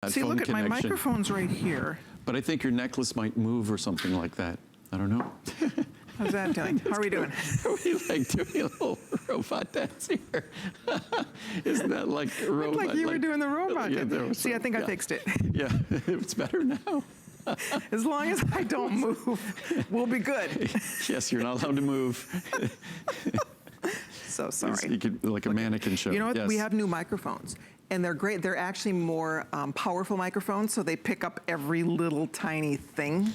See, look at my microphone's right here. But I think your necklace might move or something like that. I don't know. How's that doing? How are we doing? We like doing a little robot dance here. Isn't that like a robot? Looked like you were doing the robot yeah, dance. See, I think I fixed it. Yeah, it's better now. As long as I don't move, we'll be good. Yes, you're not allowed to move. So sorry. You could, like a mannequin show. You know what? Yes. We have new microphones, and they're great. They're actually more powerful microphones, so they pick up every little tiny thing.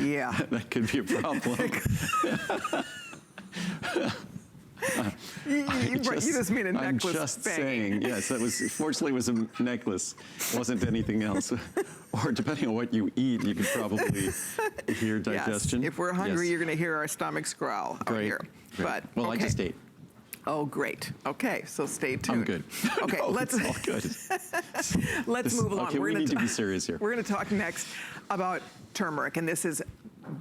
Yeah. That could be a problem. You just mean a necklace. I'm just bang. saying, yes, that was, fortunately it was a necklace. It wasn't anything else. Or depending on what you eat, you could probably hear digestion. Yes. If we're hungry, yes. you're gonna hear our stomachs growl out here. Great. But, well, okay. I just ate. Oh, great. Okay, so stay tuned. I'm good. Okay, no, let's it's all good. let's move along. Okay, we need to be serious here. We're going to talk next about turmeric, and this is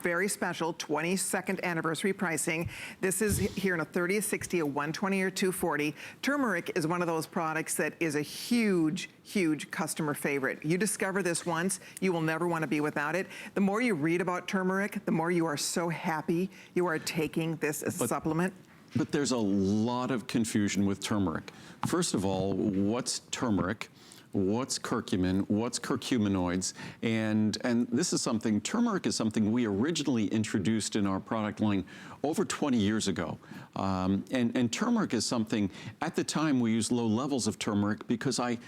very special 22nd anniversary pricing. This is here in a 30, a 60, a 120, or 240. Turmeric is one of those products that is a huge, huge customer favorite. You discover this once, you will never want to be without it. The more you read about turmeric, the more you are so happy you are taking this as a supplement. But there's a lot of confusion with turmeric. First of all, what's turmeric? What's curcumin? What's curcuminoids? And this is something, turmeric is something we originally introduced in our product line over 20 years ago. And turmeric is something, at the time we used low levels of turmeric because I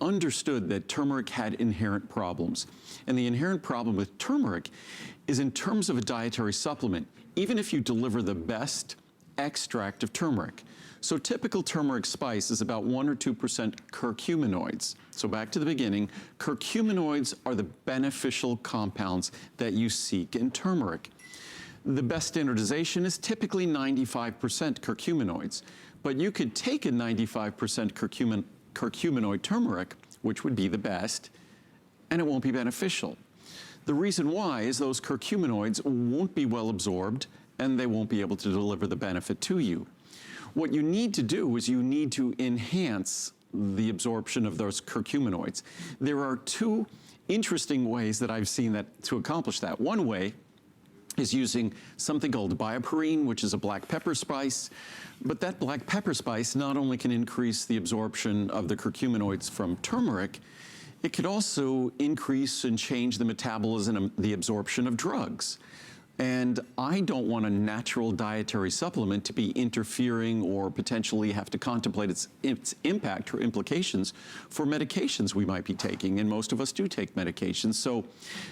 understood that turmeric had inherent problems. And the inherent problem with turmeric is in terms of a dietary supplement, even if you deliver the best extract of turmeric. So typical turmeric spice is about 1 or 2% curcuminoids. So back to the beginning, curcuminoids are the beneficial compounds that you seek in turmeric. The best standardization is typically 95% curcuminoids, but you could take a 95% curcuminoid turmeric, which would be the best, and it won't be beneficial. The reason why is those curcuminoids won't be well absorbed and they won't be able to deliver the benefit to you. What you need to do is you need to enhance the absorption of those curcuminoids. There are two interesting ways that I've seen that to accomplish that. One way is using something called bioperine, which is a black pepper spice. But that black pepper spice not only can increase the absorption of the curcuminoids from turmeric, it could also increase and change the metabolism, the absorption of drugs. And I don't want a natural dietary supplement to be interfering or potentially have to contemplate its impact or implications for medications we might be taking, and most of us do take medications. So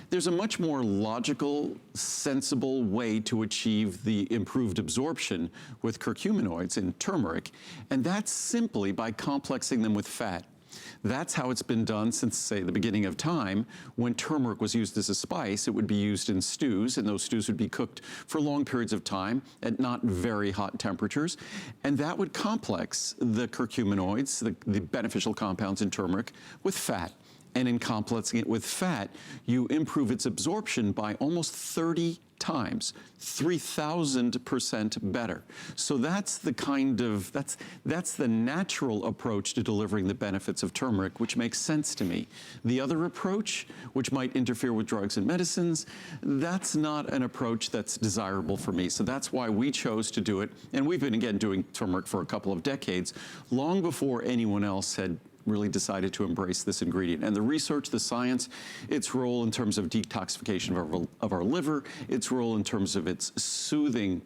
there's a much more logical, sensible way to achieve the improved absorption with curcuminoids in turmeric, and that's simply by complexing them with fat. That's how it's been done since, say, the beginning of time. When turmeric was used as a spice, it would be used in stews, and those stews would be cooked for long periods of time at not very hot temperatures. And that would complex the curcuminoids, the beneficial compounds in turmeric, with fat. And in complexing it with fat, you improve its absorption by almost 30 times, 3,000% better. So that's the kind of, that's the natural approach to delivering the benefits of turmeric, which makes sense to me. The other approach, which might interfere with drugs and medicines, that's not an approach that's desirable for me. So that's why we chose to do it. And we've been, again, doing turmeric for a couple of decades, long before anyone else had really decided to embrace this ingredient. And the research, the science, its role in terms of detoxification of our liver, its role in terms of its soothing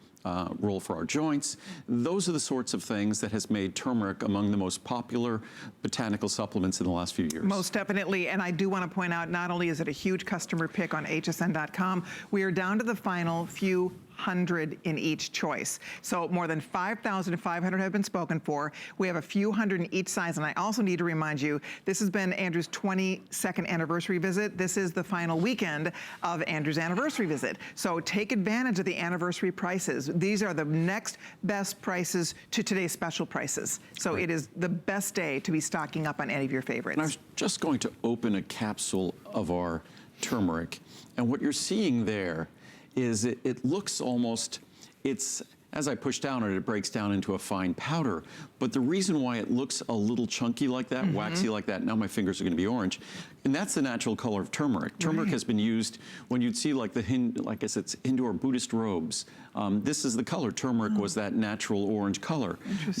role for our joints, those are the sorts of things that has made turmeric among the most popular botanical supplements in the last few years. Most definitely, and I do want to point out, not only is it a huge customer pick on hsn.com, we are down to the final few hundred in each choice. So more than 5,500 have been spoken for. We have a few hundred in each size, and I also need to remind you, this has been Andrew's 22nd anniversary visit. This is the final weekend of Andrew's anniversary visit. So take advantage of the anniversary prices. These are the next best prices to today's special prices. So right. It is the best day to be stocking up on any of your favorites. And I was just going to open a capsule of our turmeric, and what you're seeing there is it looks almost, it's, as I push down on it, it breaks down into a fine powder. But the reason why it looks a little chunky like that, waxy like that, now my fingers are gonna be orange, And that's the natural color of turmeric. Turmeric has been used when you'd see like like I said, Hindu or Buddhist robes. This is the color. Turmeric was that natural orange color.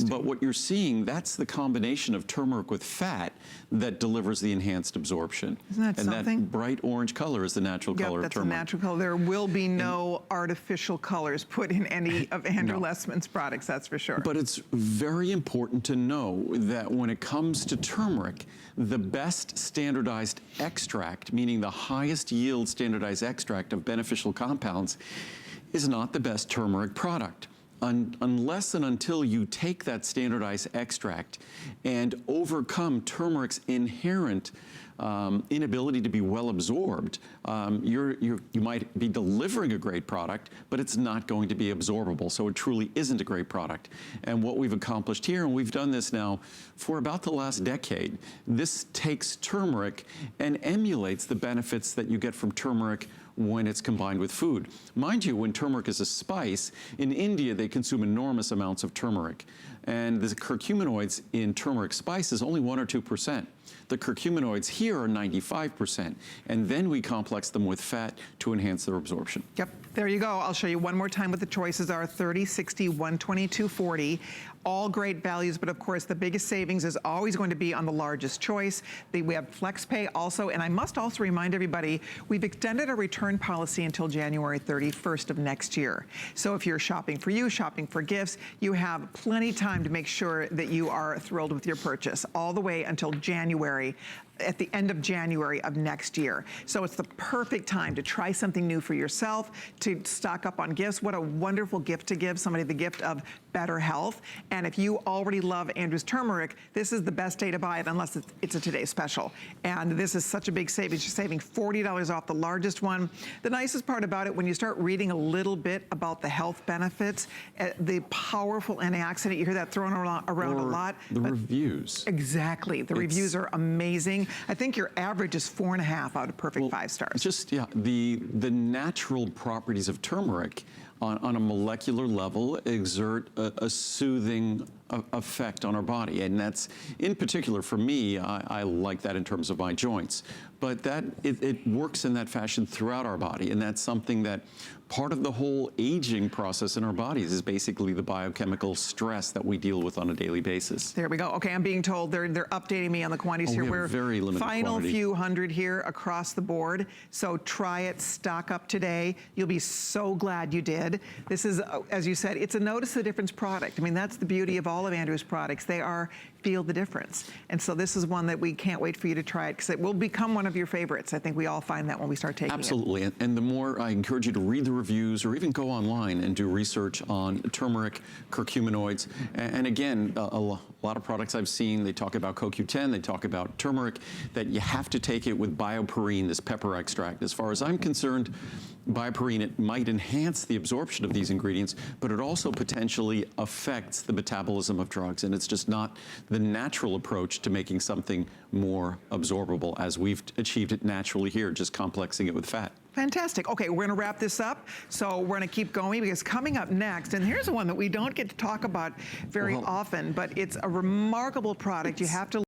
But what you're seeing, that's the combination of turmeric with fat that delivers the enhanced absorption. Isn't that something? That bright orange color is the natural color of turmeric. That's a natural color. There will be no artificial colors put in any of Andrew Lessman's products, that's for sure. But it's very important to know that when it comes to turmeric, the best standardized extract, meaning the highest yield standardized extract of beneficial compounds, is not the best turmeric product. Unless and until you take that standardized extract and overcome turmeric's inherent inability to be well absorbed, you might be delivering a great product, but it's not going to be absorbable. So it truly isn't a great product. And what we've accomplished here, and we've done this now for about the last decade, this takes turmeric and emulates the benefits that you get from turmeric when it's combined with food. Mind you, when turmeric is a spice, in India they consume enormous amounts of turmeric. And the curcuminoids in turmeric spice is only 1 or 2%. The curcuminoids here are 95%. And then we complex them with fat to enhance their absorption. Yep, there you go. I'll show you one more time what the choices are: 30, 60, 122, 40. All great values, but of course the biggest savings is always going to be on the largest choice. We have FlexPay also, and I must also remind everybody, we've extended our return policy until January 31st of next year. So if you're shopping for you, shopping for gifts, you have plenty of time to make sure that you are thrilled with your purchase, all the way until January, at the end of January of next year. So it's the perfect time to try something new for yourself, to stock up on gifts. What a wonderful gift to give somebody, the gift of better health. And if you already love Andrew's turmeric, this is the best day to buy it, unless it's a today's special. And this is such a big savings. You're saving $40 off the largest one. The nicest part about it, when you start reading a little bit about the health benefits, the powerful antioxidant, you hear that thrown around a lot. The reviews. Exactly, the reviews are amazing. I think your average is 4.5 out of perfect 5 stars. Just, the natural properties of turmeric on a molecular level exert a soothing effect on our body. And that's, in particular for me, I like that in terms of my joints. But it works in that fashion throughout our body. And that's something that part of the whole aging process in our bodies is basically the biochemical stress that we deal with on a daily basis. There we go. Okay, I'm being told they're updating me on the quantities here. We're very limited final quantity. few hundred here across the board. So try it, stock up today. You'll be so glad you did. This is, as you said, it's a notice the difference product. I mean, that's the beauty of all of Andrew's products. They are feel the difference. And so this is one that we can't wait for you to try it, because it will become one of your favorites. I think we all find that when we start taking it. Absolutely. And the more, I encourage you to read the reviews or even go online and do research on turmeric, curcuminoids. And again, a lot of products I've seen, they talk about CoQ10, they talk about turmeric, that you have to take it with bioperine, this pepper extract. As far as I'm concerned, bioperine, it might enhance the absorption of these ingredients, but it also potentially affects the metabolism of drugs. And it's just not the natural approach to making something more absorbable as we've achieved it naturally here, just complexing it with fat. Fantastic. Okay, we're going to wrap this up. So we're going to keep going, because coming up next, and here's one that we don't get to talk about very often, but it's a remarkable product. You have to